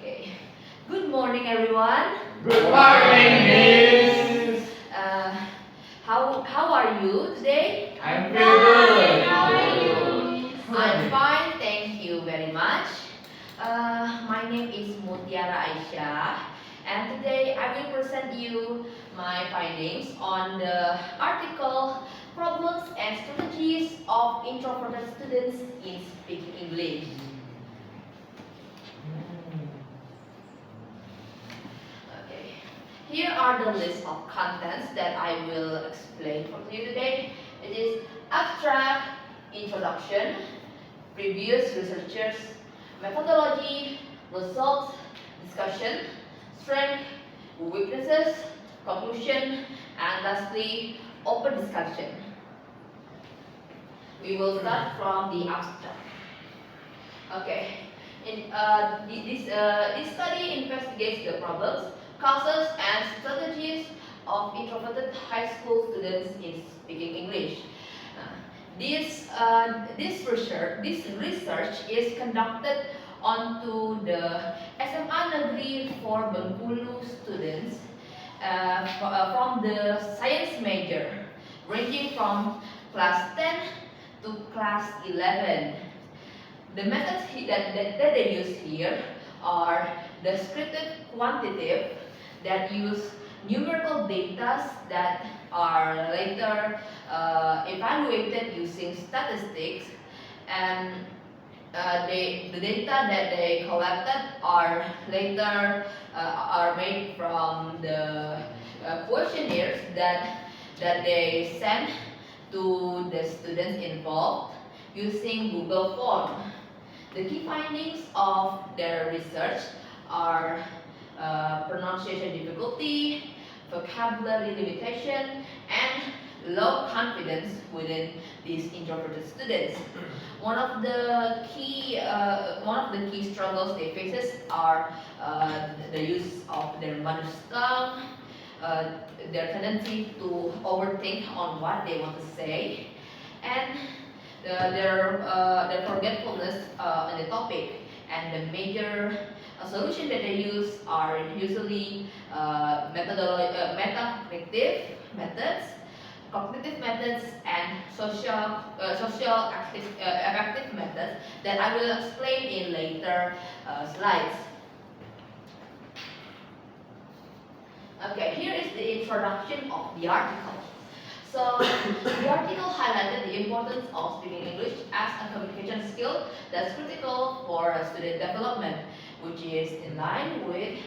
Okay. Good morning, everyone. Good morning, Miss. How are you today? I'm feel good. How are you? I'm fine, thank you very much. My name is Mutiara Aisyah, and today I will present you my findings on the article Problems and Strategies of Introverted Students in Speaking English. Okay. Here are the list of contents that I will explain for you today. It is abstract, introduction, previous researchers, methodology, results, discussion, strength, weaknesses, conclusion, and lastly, open discussion. We will start from the abstract. Okay. This study investigates the problems, causes, and strategies of introverted high school students in speaking English. This research is conducted onto the SMA Negeri for Bengkulu students from the science major, ranging from class 10 to class 11. The methods that they use here are descriptive quantitative that use numerical data that are later evaluated using statistics, and the data that they collected are later are made from the questionnaires that they send to the students involved using Google Form. The key findings of their research are pronunciation difficulty, vocabulary limitation, and low confidence within these introverted students. One of the key struggles they faces are the use of their mother tongue, their tendency to overthink on what they want to say, and their forgetfulness on the topic. And the major solution that they use are usually meta-cognitive methods, cognitive methods, and social affective methods that I will explain in later slides. Okay, here is the introduction of the article. So, the article highlighted the importance of speaking English as a communication skill that's critical for student development, which is in line with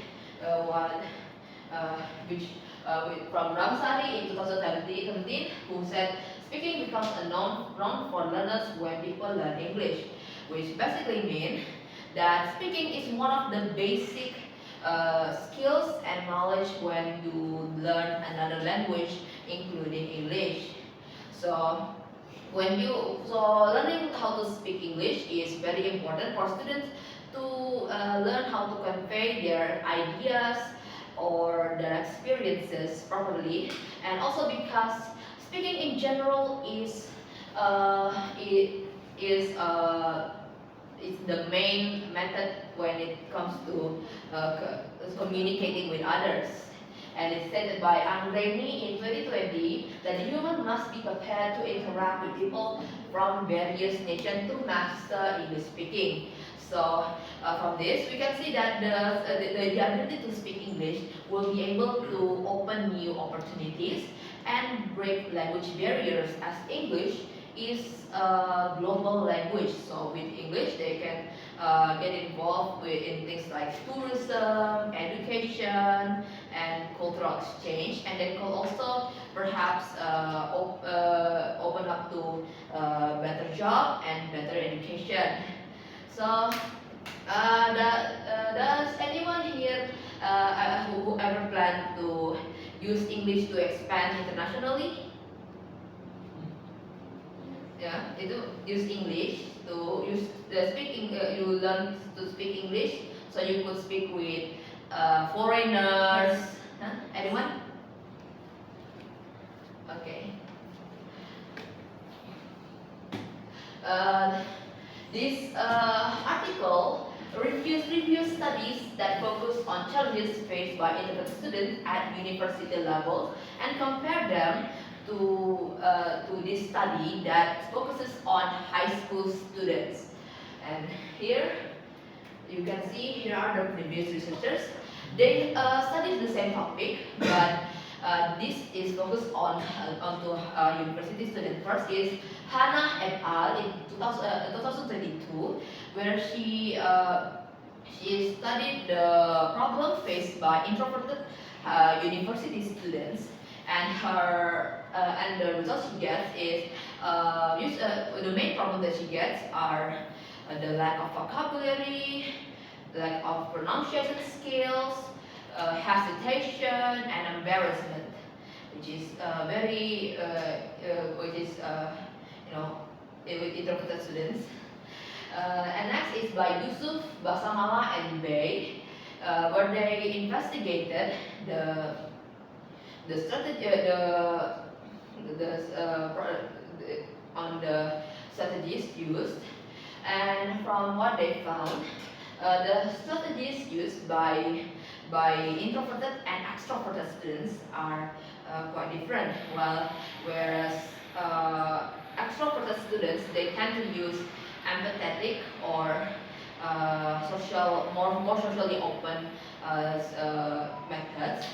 from Ramsari in 2017, who said speaking becomes a norm for learners when people learn English, which basically means that speaking is one of the basic skills and knowledge when you learn another language, including English. So learning how to speak English is very important for students to learn how to convey their ideas or their experiences properly, and also because speaking in general is the main method when it comes to communicating with others. And it's stated by Anggreni in 2020 that the human must be prepared to interact with people from various nations to master English speaking. So from this, we can see that the ability to speak English will be able to open new opportunities and break language barriers, as English is a global language. So with English, they can get involved in things like tourism, education, and cultural exchange, and they could also perhaps open up to better job and better education. So, does anyone here who ever plan to use English to expand internationally? Yeah, itu use English to you learn to speak English so you could speak with foreigners. Huh? Anyone? Okay. This article reviews studies that focus on challenges faced by introverted students at university level and compare them to this study that focuses on high school students. And here you can see here are the previous researchers. They studied the same topic, but this is focused on onto university student. First is Hannah et al. In 2022, where she studied the problem faced by introverted university students, and the results she gets is the main problem that she gets are the lack of vocabulary, lack of pronunciation skills, hesitation, and embarrassment, which is you know with introverted students. And next is by Yusuf, Basamala, and Bay, where they investigated the strategy on the strategies used, and from what they found, the strategies used by introverted and extroverted students are quite different. Whereas extroverted students, they tend to use empathetic or more socially open methods.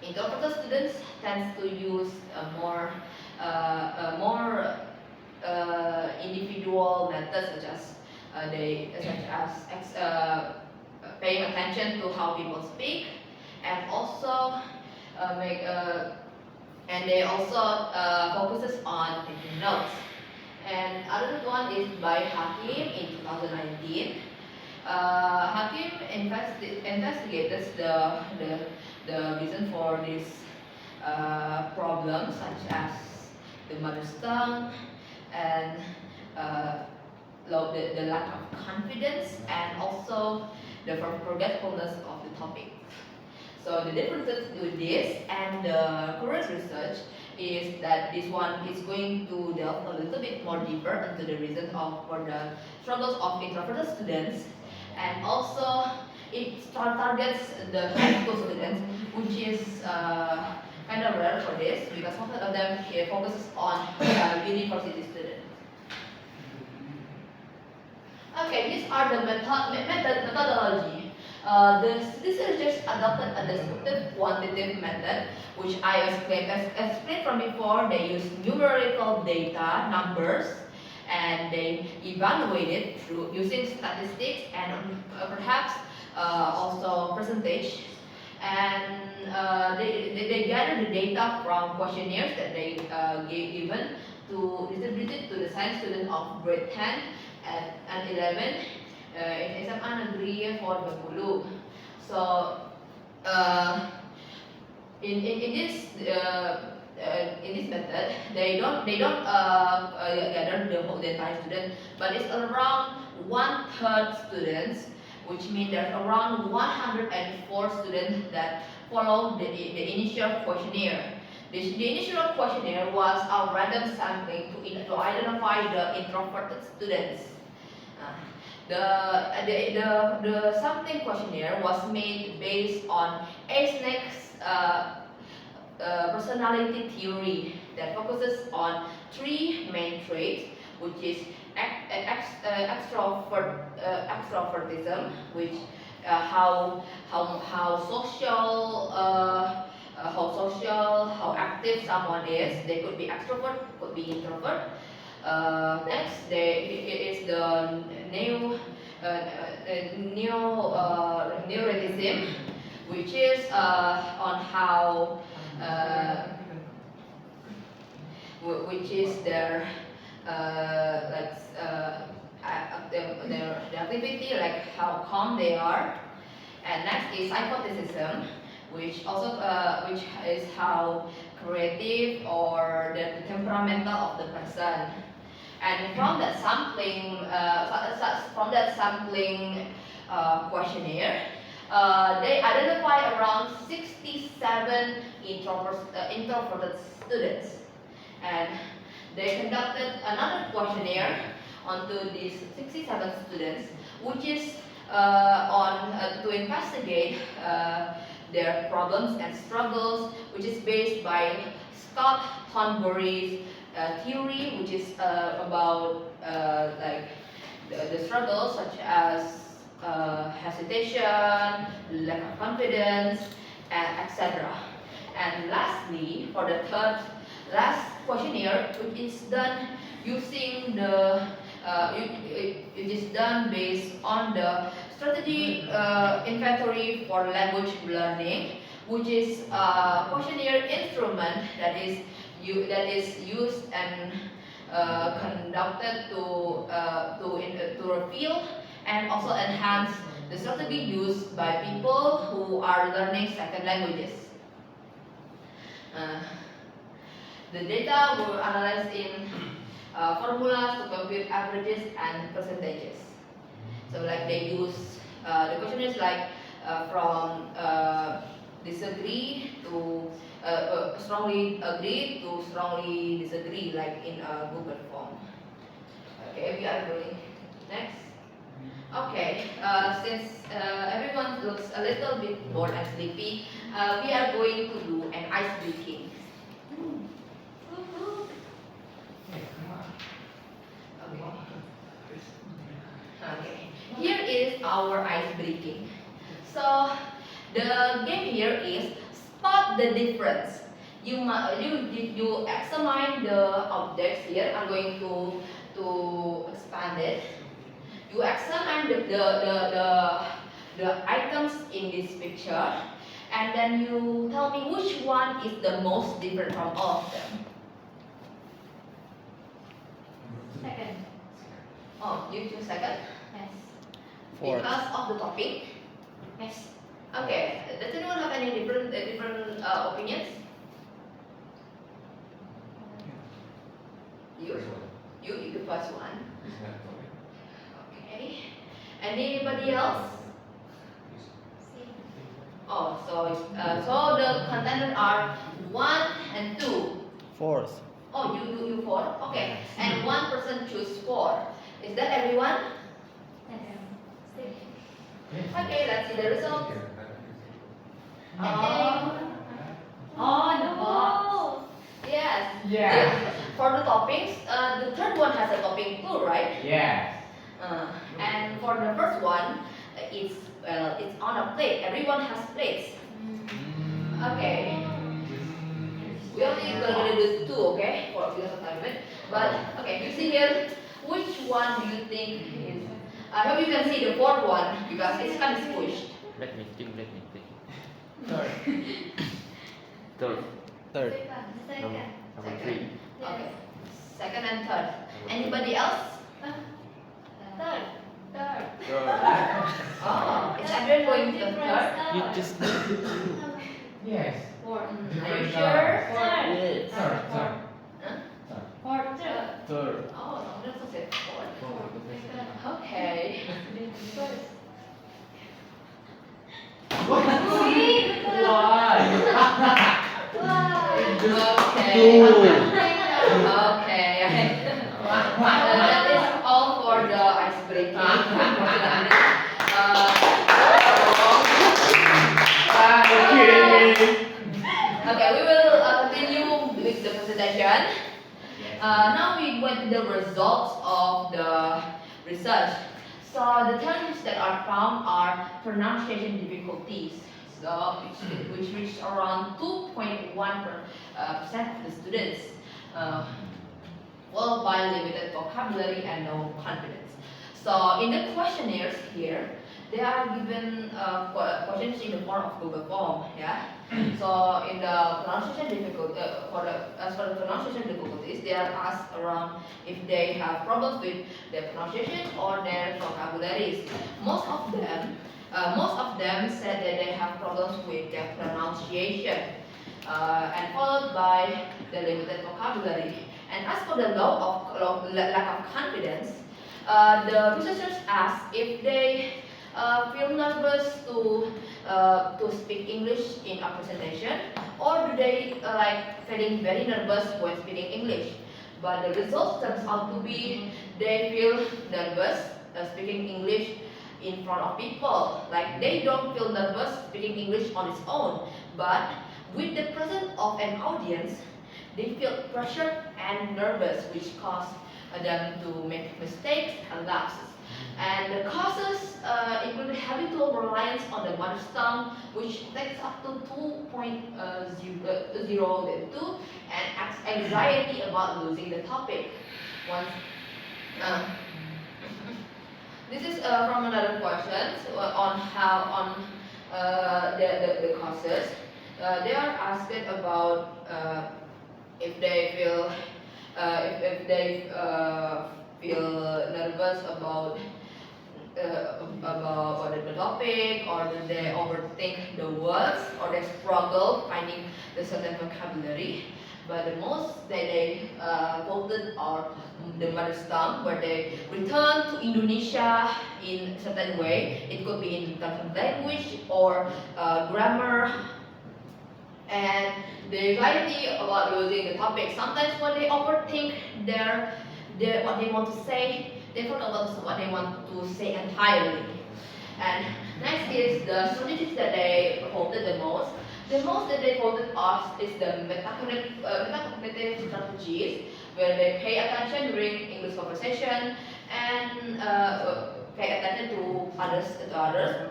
Introverted students tends to use more individual methods, such as paying attention to how people speak, and also they also focuses on taking notes. And other one is by Hakim in 2019. Hakim investigated the reason for this problem, such as the mother's tongue and the lack of confidence, and also the forgetfulness of the topic. So the differences with this and the current research is that this one is going to delve a little bit more deeper into the reasons for the struggles of introverted students, and also it targets the high school students, which is kind of rare for this because most of them here focuses on university students. Okay, these are the methodology. The researchers adopted a descriptive quantitative method, which I explained from before. They use numerical data, numbers, and they evaluate it through using statistics and perhaps also percentage. And they gather the data from questionnaires that they given to distributed to the science student of grade 10 and 11 in SMA Negeri 40. So in this method, they don't gather the entire student, but it's around 1/3 students, which means there's around 104 students that follow the initial questionnaire. The initial questionnaire was a random sampling to identify the introverted students. The sampling questionnaire was made based on Aisyah's personality theory that focuses on 3 main traits, which is extrovertism, which how social, how active someone is. They could be extrovert, could be introvert. Next, it is the neuroticism, which is on how which is their their activity, like how calm they are. And next is psychoticism, which is how creative or the temperamental of the person. And from that sampling questionnaire, they identify around 67 introverted students, and they conducted another questionnaire onto these 67 students, which is to investigate their problems and struggles, which is based by Scott Thornbury's theory, which is about like the struggles such as hesitation, lack of confidence, and etc. And lastly, for the third last questionnaire, which is done using the it is done based on the strategy inventory for language learning, which is a questionnaire instrument that is used and conducted to reveal and also enhance the strategy used by people who are learning second languages. Uh, the data were analyzed in formulas to compute averages and percentages. So like they use the question is like from disagree to strongly agree to strongly disagree, like in a Google form. Okay, we are going next. Okay, since everyone looks a little bit bored and sleepy, we are going to do an ice breaking. Okay, here is our ice breaking. So the game here is spot the difference. You examine the objects here. I'm going to expand it. You examine the items in this picture, and then you tell me which one is the most different from all of them. Second. Oh, you choose second Yes. Fourth. because of the topic. Yes. Okay. Does anyone have any different opinions? You the first one. Okay. Anybody else? Oh, so the contenders are 1 and 2. Fourth. Oh, you 4. Okay. And one person choose 4. Is that everyone? Yes. Okay, let's see the result. The box. Yes. Yeah. For the toppings, the third one has a topping too, right? Yes. And for the first one, it's on a plate. Everyone has plates. Okay. We only gonna do 2, okay? For because of time limit. But okay, you see here, which one do you think is? I hope you can see the fourth one because it's kind of squished. Let me think. Third. Third. Third. Number 3. Okay. Second and third. Anybody else? Third. Oh, is everyone going to the third? You just Yes. Fourth. Are you sure? Third. Third. Huh? Fourth. Third. Oh, someone else said fourth. Okay. Okay. That is all for the ice breaking. Okay, we will continue with the presentation. Now we went to the results of the research. So the terms that are found are pronunciation difficulties, so which reached around 2.1% of the students, well, by limited vocabulary and no confidence. So in the questionnaires here, they are given questions in the form of Google form, yeah. So in the pronunciation difficulty, as for the pronunciation difficulties, they are asked around if they have problems with their pronunciation or their vocabularies. Most of them said that they have problems with their pronunciation, and followed by the limited vocabulary. And as for the lack of confidence, the researchers asked if they feel nervous to speak English in a presentation, or do they like feeling very nervous when speaking English. But the results turns out to be they feel nervous speaking English in front of people. Like they don't feel nervous speaking English on its own, but with the presence of an audience, they feel pressured and nervous, which cause them to make mistakes and lapses. And the causes include habitual reliance on the mother tongue, which takes up to 2.02, and anxiety about losing the topic. Once, this is from another question on the causes. They are asked about if they feel if they feel nervous about the topic, or do they overthink the words, or they struggle finding the certain vocabulary. But the most that they voted are the mother tongue, where they return to Indonesia in a certain way. It could be in terms of language or grammar. And the anxiety about losing the topic. Sometimes when they overthink what they want to say, they forget about what they want to say entirely. And next is the strategies that they voted the most. The most that they voted us is the metacognitive strategies, where they pay attention during English conversation and pay attention to others.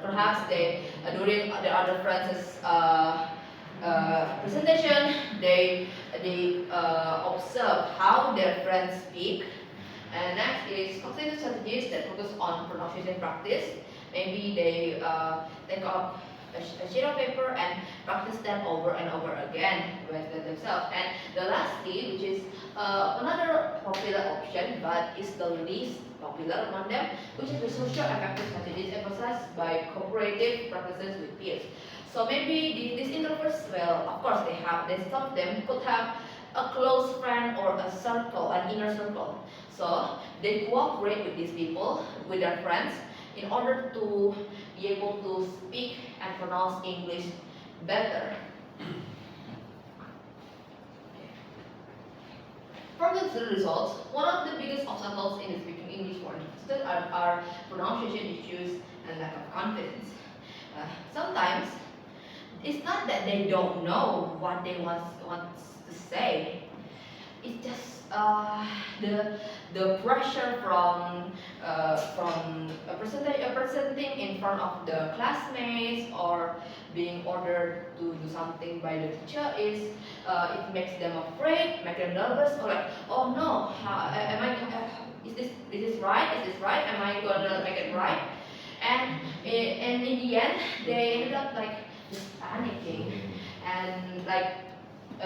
Perhaps they during the other friends' presentation, they observe how their friends speak. And next is cognitive strategies that focus on pronunciation practice. Maybe they take up a sheet of paper and practice them over and over again with themselves. And the lastly, which is another popular option, but is the least popular among them, which is the social affective strategies emphasized by cooperative practices with peers. So maybe these introverts, well, of course some of them could have a close friend or a circle, an inner circle. So they cooperate with these people, with their friends, in order to be able to speak and pronounce English better. From the results, one of the biggest obstacles in speaking English for students are pronunciation issues and lack of confidence. Sometimes it's not that they don't know what they want to say. It's just the pressure from presenting in front of the classmates, or being ordered to do something by the teacher is it makes them afraid, make them nervous, or like, oh no, is this right? Is this right? Am I gonna make it right? And in the end, they ended up like just panicking and like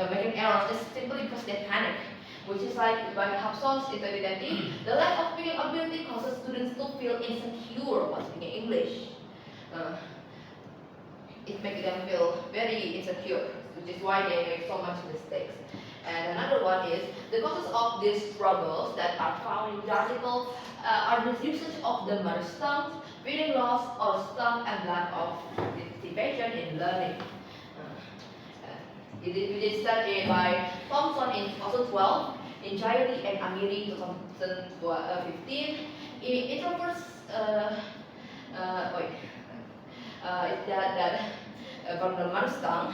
making errors just simply because they panic. Which is like by Hapson's interpretation, the lack of speaking ability causes students to feel insecure while speaking English. It makes them feel very insecure, which is why they make so much mistakes. And another one is the causes of these struggles that are found in the article are the usage of the mother tongue, reading loss, or tongue, and lack of participation in learning. It is studied by Thompson in 2012, in Jaili and Amiri in 2015. Introverts, from the mother tongue,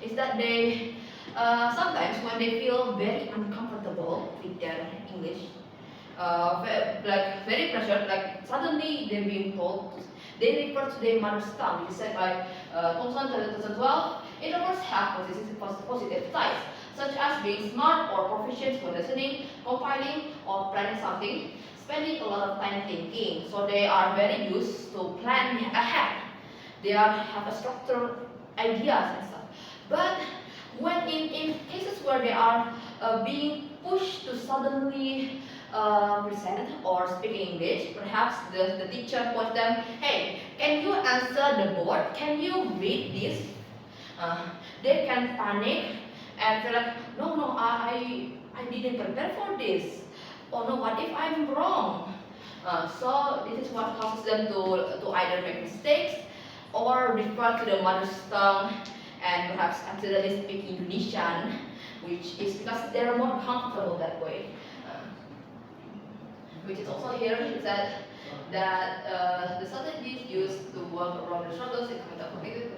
is that they sometimes when they feel very uncomfortable with their English, like very pressured, like suddenly they're being told, they refer to their mother tongue. It is said by Thompson 2012. Introverts have positive sides, such as being smart or proficient when listening, compiling, or planning something, spending a lot of time thinking. So they are very used to plan ahead. They have a structured ideas and stuff. But when in cases where they are being pushed to suddenly present or speak English, perhaps the teacher points them, hey, can you answer the board? Can you read this? They can panic and feel like, no, I didn't prepare for this. Oh no, what if I'm wrong? So this is what causes them to either make mistakes or refer to the mother tongue and perhaps accidentally speak Indonesian, which is because they're more comfortable that way. Which is also here, it said that the strategy around the struggles in cognitive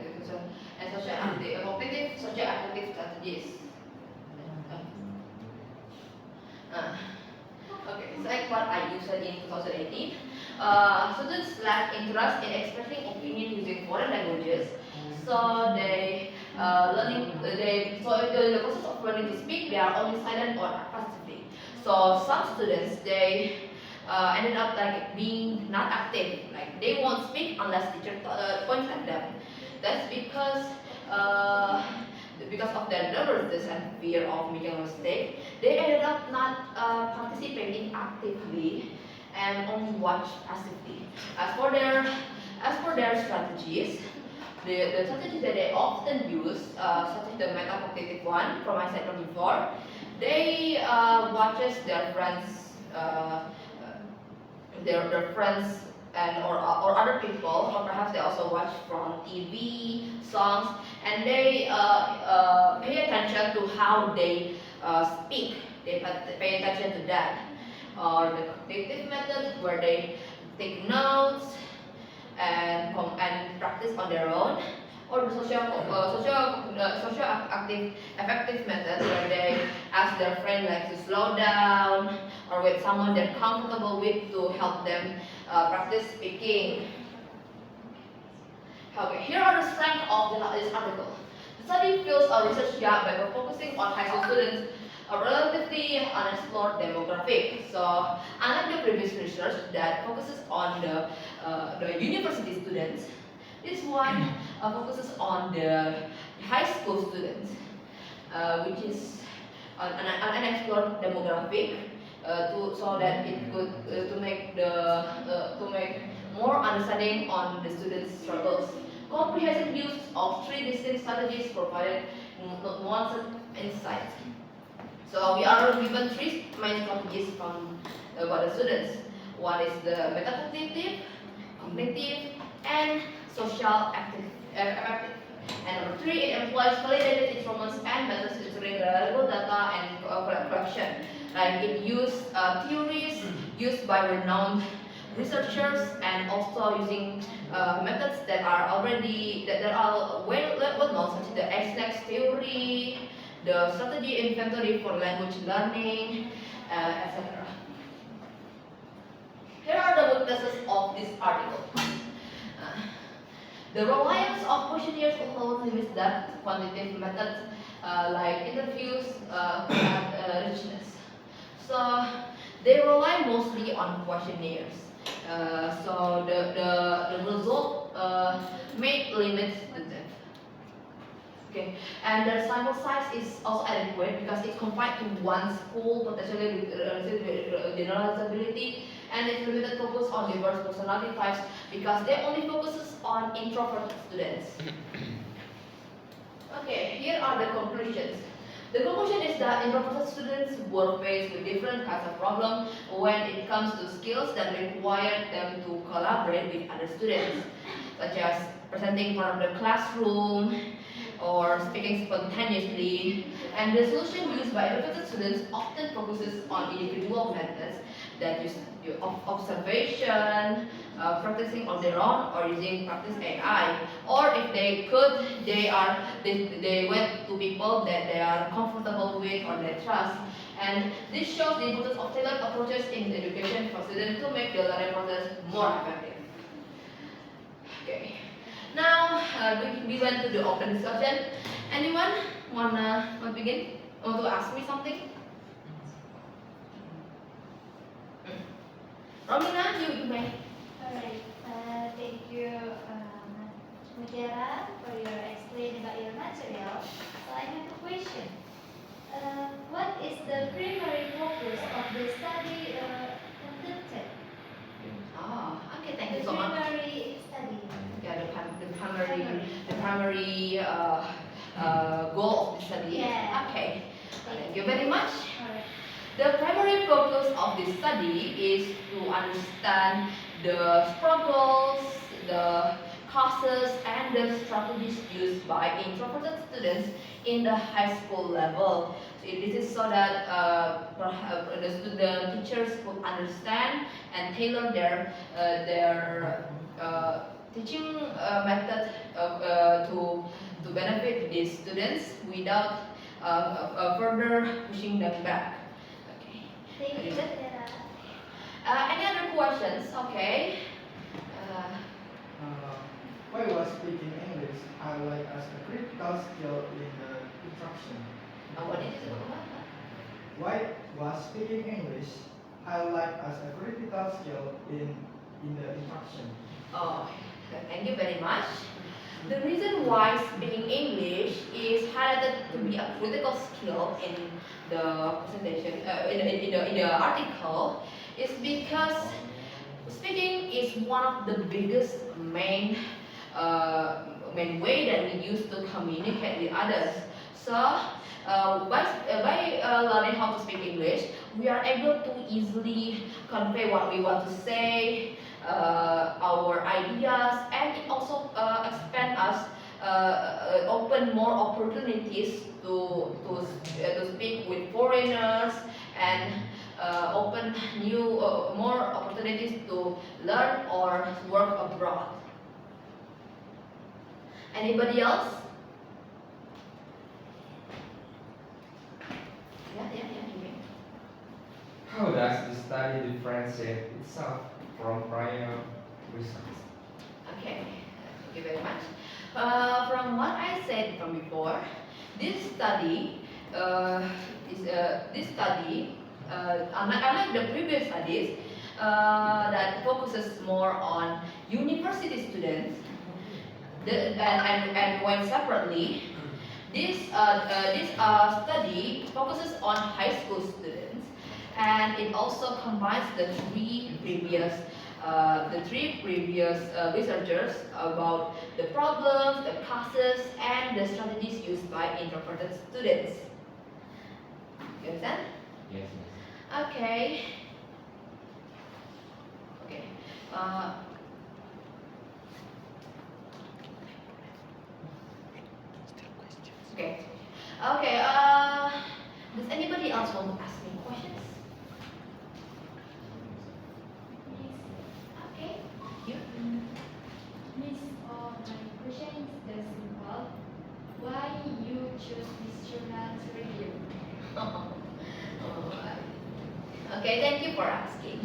and cognitive social affective strategies. Okay, so like what I used in 2018, students lack interest in expressing opinion using foreign languages, so the process of learning to speak, they are only silent or passively. So some students ended up like being not active, like they won't speak unless teacher points at them. That's because of their nervousness and fear of making a mistake, they ended up not participating actively and only watch passively. As for their strategies, the strategies that they often use, such as the metacognitive one from I said from before, they watches their friends, their friends or other people, or perhaps they also watch from TV, songs, and they pay attention to how they speak. They pay attention to that. Or the cognitive method where they take notes and practice on their own, or the social active effective method where they ask their friend like to slow down or with someone they're comfortable with to help them practice speaking. Okay, here are the strengths of this article. The study fills a research gap by focusing on high school students, a relatively unexplored demographic. So, unlike the previous research that focuses on the university students, this one focuses on the high school students, which is an unexplored demographic, so that it could to make more understanding on the students' struggles. Comprehensive use of 3 distinct strategies provided nuanced insights. So we are given 3 main strategies from about the students. One is the metacognitive, cognitive, and social active. And number 3, it employs validated instruments and methods considering reliable data and collection. Like it uses theories used by renowned researchers and also using methods that are already that are well known, such as the SNEX theory, the strategy inventory for language learning, etc. Here are the weaknesses of this article. The reliance of questionnaires alone limits that quantitative methods like interviews have richness. So they rely mostly on questionnaires. So the result may limit the depth. Okay, and the sample size is also adequate because it's confined to one school, potentially with generalizability, and it's limited focus on diverse personality types because they only focuses on introverted students. Okay, here are the conclusions. The conclusion is that introverted students were faced with different kinds of problems when it comes to skills that require them to collaborate with other students, such as presenting in front of the classroom or speaking spontaneously. And the solution used by introverted students often focuses on individual methods that use observation, practicing on their own, or using practice AI. Or if they could, they went to people that they are comfortable with or they trust. And this shows the importance of tailored approaches in education for students to make the learning process more effective. Okay. Now we went to the open discussion. Anyone wanna begin? Want to ask me something? Romina, you may. Alright, thank you, Mutiara, for your explaining about your material. So I have a question. What is the primary focus of the study conducted? Oh, okay. Thank you The so much. primary study. Yeah, the primary goal of the study. Yeah. Okay. Thank you very much. Alright. The primary focus of this study is to understand the struggles, the causes, and the strategies used by introverted students in the high school level. So this is so that the teachers could understand and tailor their teaching method to benefit these students without further pushing them back. Okay. Thank you, Mutiara. Any other questions? Okay. Uh, Why was speaking English highlighted as a critical skill in the instruction? what is it? What? Why was speaking English highlighted as a critical skill in the instruction? Oh, thank you very much. The reason why speaking English is highlighted to be a critical skill in the presentation, in the article, is because speaking is one of the biggest main way that we use to communicate with others. So by learning how to speak English, we are able to easily convey what we want to say, our ideas, and it also expand us, open more opportunities to speak with foreigners and open new more opportunities to learn or work abroad. Anybody else? Yeah. How does the study differentiate itself from prior research? Okay, thank you very much. From what I said from before, this study unlike the previous studies that focuses more on university students, and when separately, this study focuses on high school students, and it also combines the three previous researchers about the problems, the causes, and the strategies used by introverted students. You understand? Yes. Okay. Okay. Okay. Okay. Does anybody else want to ask me questions? Okay. You? Miss, my question is the simple. Why you choose this journal to review? Okay, thank you for asking.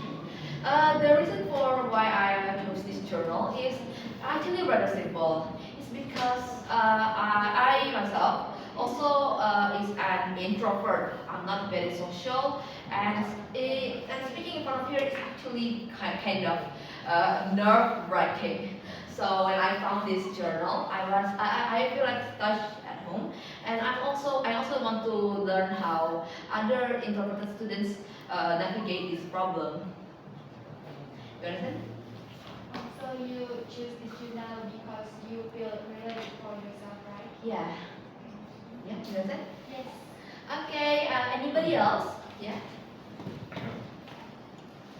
The reason for why I chose this journal is actually rather simple. It's because I myself also is an introvert. I'm not very social, and speaking in front of you is actually kind of nerve-wracking. So when I found this journal, I feel like touched at home, and I also want to learn how other introverted students navigate this problem. You understand? So you choose this journal because you feel related for yourself, right? Yeah. Yeah, you understand? Yes. Okay. Anybody else? Yeah.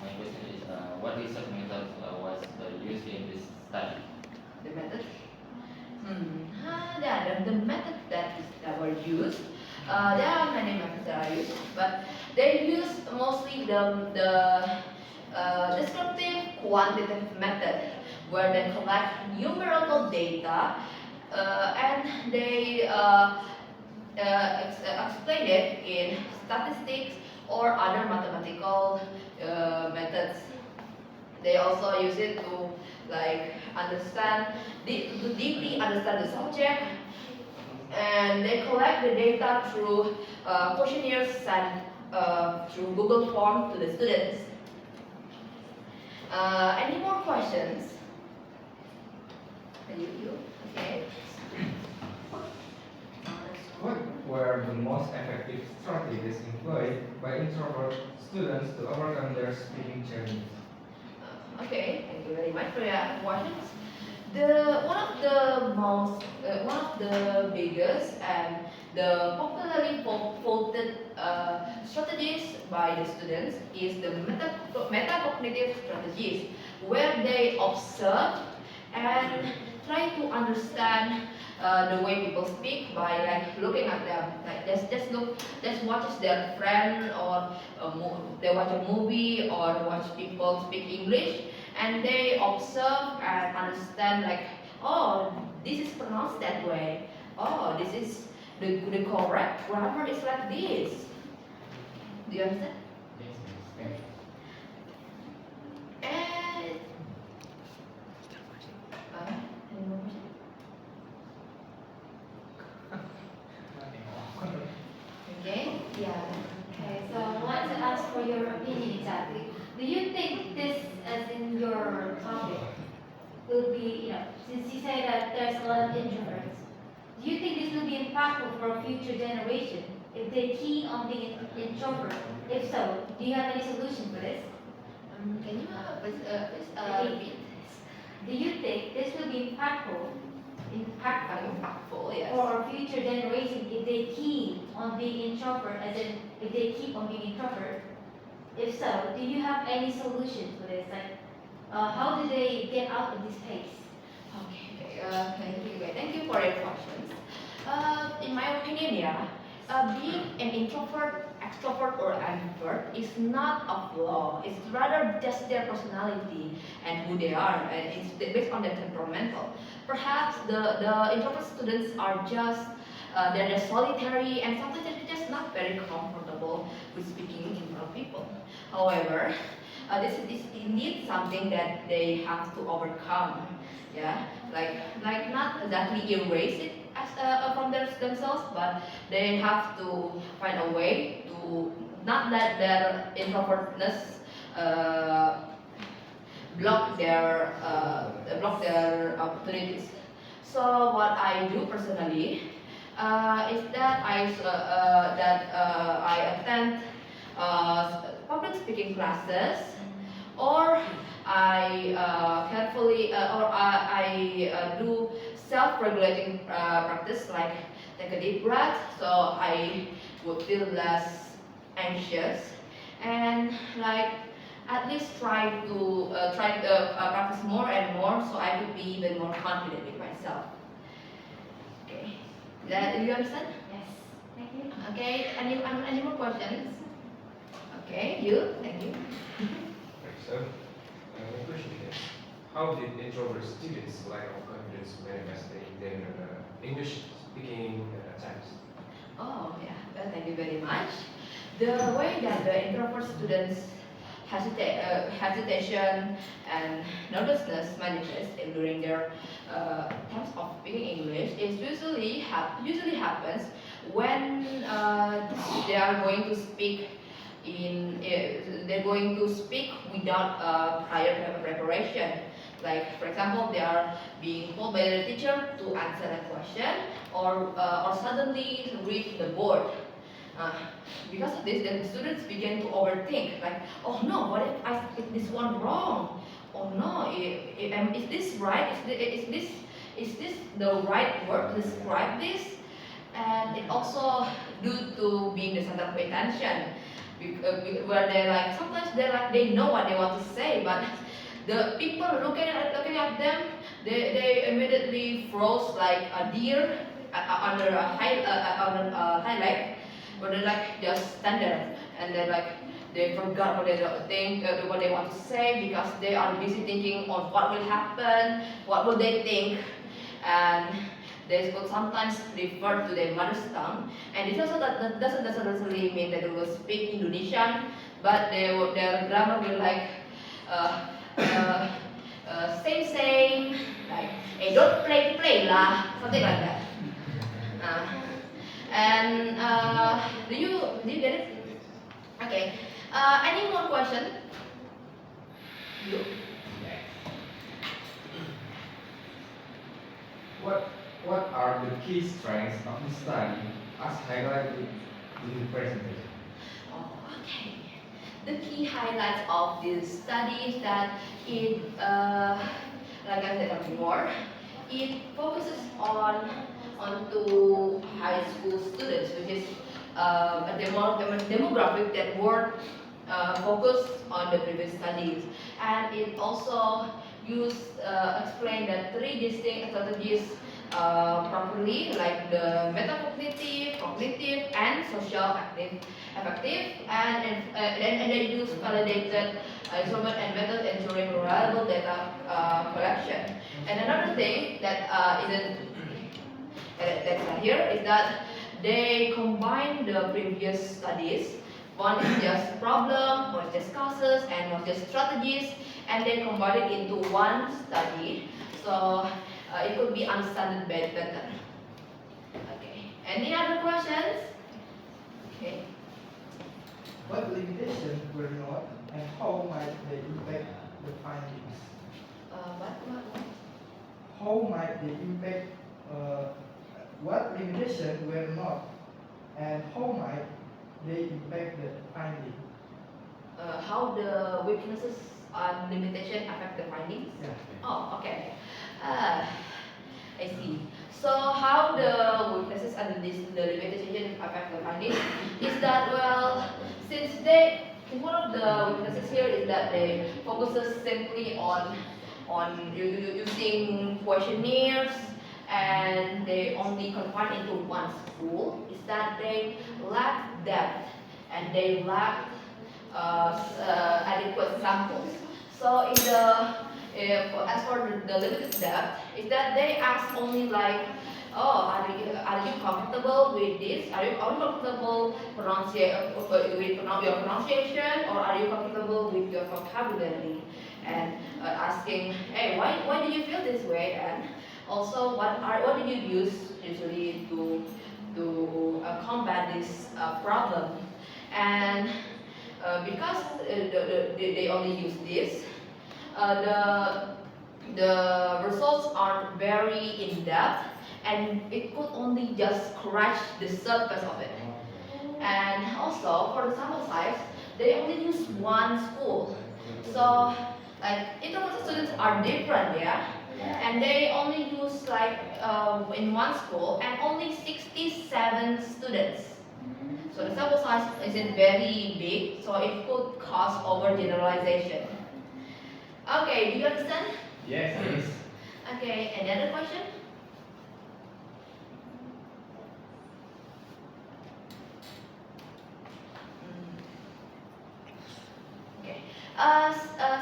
My question is, what research methods was used in this study? The method. The method that were used. There are many methods that are used, but they use mostly the descriptive quantitative method, where they collect numerical data and they explain it in statistics or other mathematical methods. They also use it to to deeply understand the subject, and they collect the data through questionnaires sent through Google Form to the students. Any more questions? You? Okay. What were the most effective strategies employed by introvert students to overcome their speaking challenges? Okay, thank you very much for your questions. One of the biggest and the popularly quoted strategies by the students is the metacognitive strategies, where they observe and try to understand the way people speak by looking at them, just watch their friend, or they watch a movie or watch people speak English, and they observe and understand like, oh, this is pronounced that way. Oh, this is the correct grammar is like this. Do you understand? Yes. And any more questions? Okay. Yeah. Okay, so I want to ask for your opinion exactly. Do you think this, as in your topic, will be, since you say that there's a lot of introverts, do you think this will be impactful for a future generation if they key on being an introvert? If so, do you have any solution for this? Can you please repeat? Do you think this will be impactful Impactful, yes. for our future generation if they keep on being introvert, as in if they keep on being introvert? If so, do you have any solution for this? Like, how do they get out of this phase? Okay, thank you for your questions. In my opinion, yeah, being an introvert, extrovert, or ambivert is not a flaw. It's rather just their personality and who they are, and it's based on their temperamental. Perhaps the introvert students are just they're solitary, and sometimes they're just not very comfortable with speaking in front of people. However, this is indeed something that they have to overcome. Yeah, like not exactly erase it as from themselves, but they have to find a way to not let their introvertness block their opportunities. So what I do personally is that I attend public speaking classes, or I carefully or I do self-regulating practice, like take a deep breath, so I would feel less anxious, and like at least try to practice more and more, so I could be even more confident with myself. Okay, do you understand? Yes. Thank you. Okay, any more questions? Okay, you, thank you. So, my question is, how did introvert students' lack of confidence manifest in their English speaking attempts? Oh yeah, well, thank you very much. The way that the introvert students hesitation and nervousness manifest during their attempts of speaking English is usually happens when they are going to speak they're going to speak without prior preparation. Like, for example, they are being told by the teacher to answer a question, or suddenly read the board. Uh, because of this, then the students begin to overthink. Like, oh no, what if I get this one wrong? Oh no, is this right? Is this the right word to describe this? And it also due to being the center of attention, where they like sometimes they know what they want to say, but the people looking at them, they immediately froze like a deer under a highlight, where they like just stand there, and they forgot what they think, what they want to say, because they are busy thinking of what will happen, what will they think, and they could sometimes refer to their mother's tongue, and it also that doesn't necessarily mean that they will speak Indonesian, but their grammar will like same, like don't play lah, something like that. And do you get it? Okay. Any more question? You. What are the key strengths of the study as highlighted in the presentation? Oh, okay. The key highlights of this study is that it, like I said before, it focuses onto high school students, which is a demographic that were focused on the previous studies, and it also explain that three distinct strategies properly, like the metacognitive, cognitive, and social effective, and they use validated instrument and method ensuring reliable data collection. And another thing that isn't that's not here is that they combine the previous studies. One is just problem, one is just causes, and one is just strategies, and they combine it into one study. So it could be understood better. Okay. Any other questions? Okay. What limitations were not and how might they impact the findings? What? How might they impact, what limitations were not and how might they impact the finding? How the weaknesses and limitation affect the findings? Yeah. Oh, okay. I see. So how the weaknesses and the limitation affect the findings is that, well, since one of the weaknesses here is that they focuses simply on using questionnaires, and they only confine into one school, is that they lack depth and they lack adequate samples. So as for the limited depth, is that they ask only like, oh, are you comfortable with this? Are you comfortable with your pronunciation, or are you comfortable with your vocabulary? And asking, hey, why do you feel this way? And also, what do you use usually to combat this problem? And because they only use this, the results aren't very in depth, and it could only just scratch the surface of it. And also for the sample size, they only use one school. So like introverted students are different, yeah, and they only use like in one school and only 67 students. So the sample size isn't very big, so it could cause overgeneralization. Okay, do you understand? Yes, yes. Okay, any other question? Okay.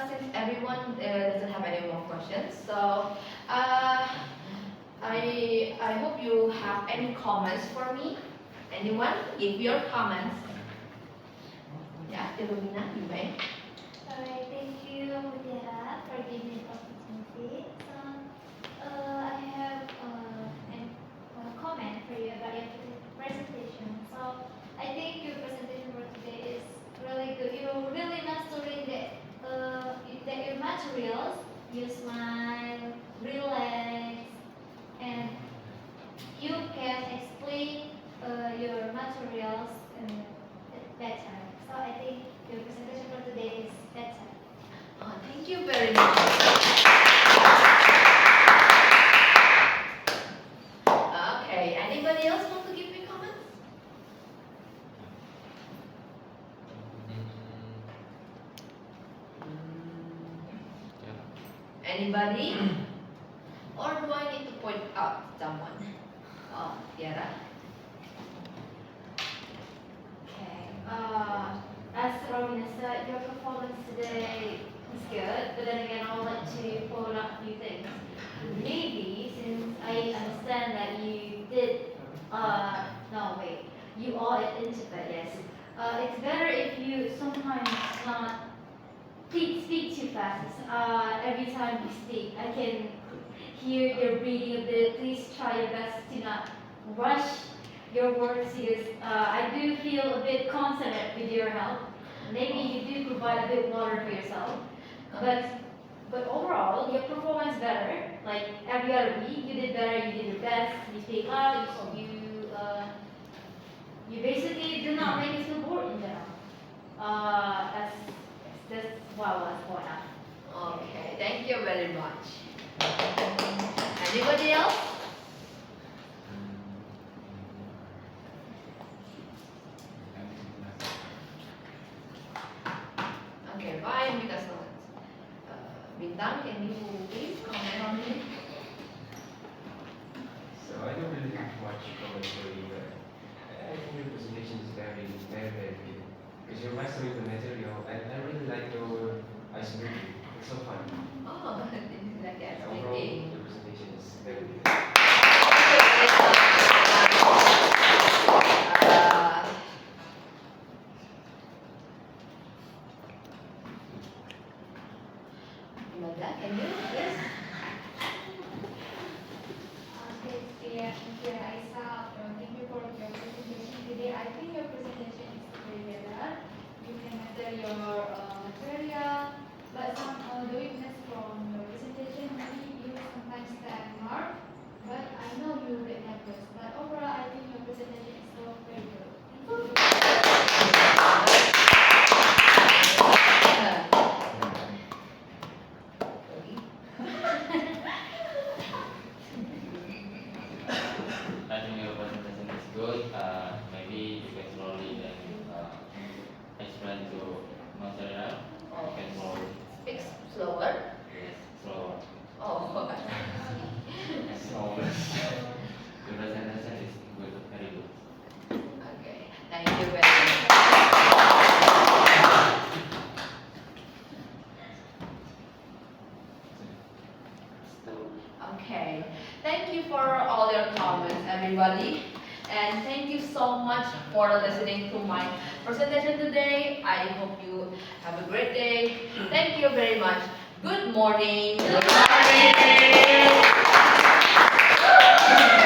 Since everyone doesn't have any more questions, so I hope you have any comments for me. Anyone? Give your comments. Yeah, Ilumina, you may. Alright, thank you, Mutiara, for giving me the opportunity. So, I have a comment for you about your presentation. So, I think your presentation for today is really good. You're really mastering your materials. You smile, relax, and you can explain your materials better. So, I think your presentation for today is better. Oh, thank you very much. Okay, anybody else want to give me comments? Anybody? Or do I need to point out someone? Oh, Tiara. Okay. As Romina said, your performance today is good, but then again, I would like to point out a few things. Maybe since I understand that you did, no wait, you are an introvert, yes. It's better if you sometimes not speak too fast. Every time you speak, I can hear your breathing a bit. Please try your best to not rush your words because I do feel a bit concerned with your health. Maybe you do provide a bit water for yourself, but overall your performance better. Like every other week, you did better. You did your best. You speak loud. You basically do not make us feel bored in general. That's what I was pointing out. Okay, thank you very much. Anybody else? Okay, bye, Mika Selamat. Bintang, can you please comment on it? Thank you for all your comments, everybody. And thank you so much for listening to my presentation today. I hope you have a great day. Thank you very much. Good morning. Good morning.